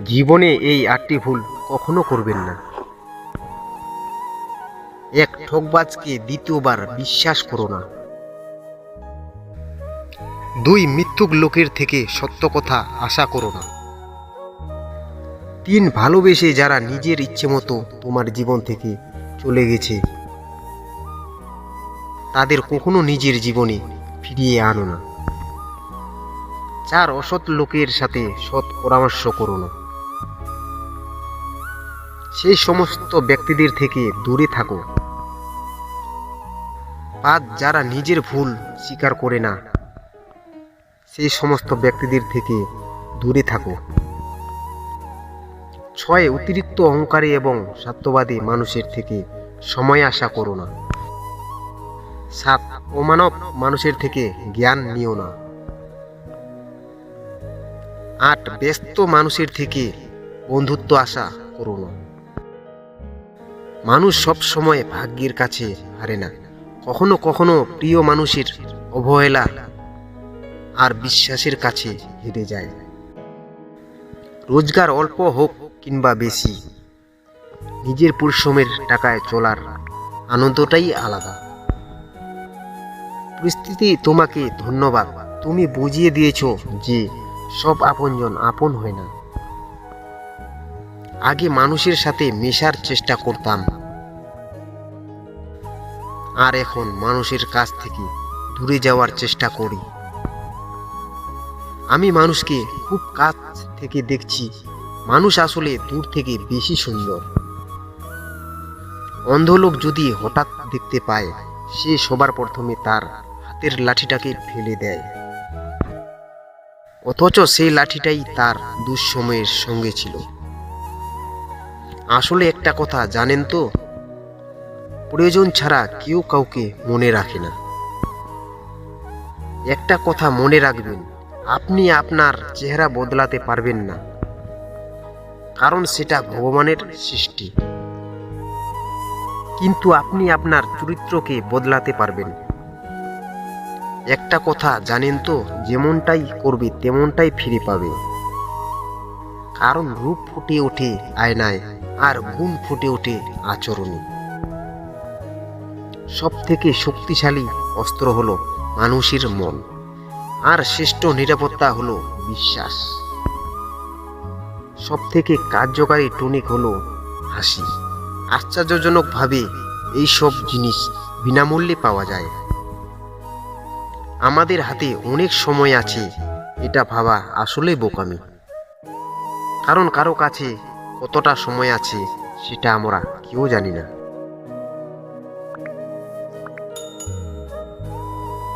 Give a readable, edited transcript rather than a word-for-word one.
জীবনে এই 8টি ভুল কখনো করবেন না। 1. ঠকবাজকে দ্বিতীয়বার বিশ্বাস করো না। 2. মিথ্যুক লোকের থেকে সত্য কথা আশা করো না। 3. ভালোবেসে যারা নিজের ইচ্ছে মতো তোমার জীবন থেকে চলে গেছে তাদের কখনো নিজের জীবনে ফিরিয়ে আনো না। 4. অসৎ লোকের সাথে সৎ পরামর্শ করো না। সেই সমস্ত ব্যক্তিদের থেকে দূরে থাকো। 5. যারা নিজের ভুল স্বীকার করে না সেই সমস্ত ব্যক্তিদের থেকে দূরে থাকো। 6. অতিরিক্ত অহংকারী এবং স্বার্থবাদী মানুষের থেকে সময় আশা করো না। 7. অমানব মানুষের থেকে জ্ঞান নিও না। 8. ব্যস্ত মানুষের থেকে বন্ধুত্ব আশা করো না। মানুষ সব সময় ভাগ্যের কাছে হারে না, কখনো কখনো প্রিয় মানুষের অবহেলা আর বিশ্বাসের কাছে হেরে যায়। রোজগার অল্প হোক কিংবা বেশি, নিজের পরিশ্রমের টাকায় চলার আনন্দটাই আলাদা। পরিস্থিতি তোমাকে ধন্যবাদ, তুমি বুঝিয়ে দিয়েছো যে সব আপনজন আপন হয় না। আগে মানুষের সাথে মেশার চেষ্টা করতাম, আর এখন মানুষের কাছ থেকে দূরে যাওয়ার চেষ্টা করি। আমি মানুষকে খুব কাছ থেকে দেখছি, মানুষ আসলে দূর থেকে বেশি সুন্দর। অন্ধ লোক যদি হঠাৎ দেখতে পায়, সে সবার প্রথমে তার হাতের লাঠিটাকে ফেলে দেয়, অথচ সেই লাঠিটাই তার দুঃসময়ের সঙ্গে ছিল। আসলে একটা কথা জানেন তো, প্রয়োজন ছাড়া কেউ কাউকে মনে রাখে না। একটা কথা মনে রাখবেন, আপনি আপনার চেহারা বদলাতে পারবেন না, কারণ সেটা ভগবানের সৃষ্টি। কিন্তু আপনি আপনার চরিত্রকে বদলাতে পারবেন। একটা কথা জানেন তো, যেমনটাই করবে তেমনটাই ফিরে পাবে, কারণ রূপ ফুটে ওঠে আয়নায় আর গুণ ফুটে ওঠে আচরণে। সব থেকে শক্তিশালী অস্ত্র হলো মানুষের মন, আর শ্রেষ্ঠ নিরাপত্তা হলো বিশ্বাস। সব থেকে কার্যকারী টনিক হলো হাসি। আশ্চর্যজনকভাবে এই সব জিনিস বিনামূল্যে পাওয়া যায়। আমাদের হাতে অনেক সময় আছে, এটা ভাবা আসলে বোকামি, কারণ কারো কাছে কতটা সময় আছে সেটা আমরা কেউ জানি না।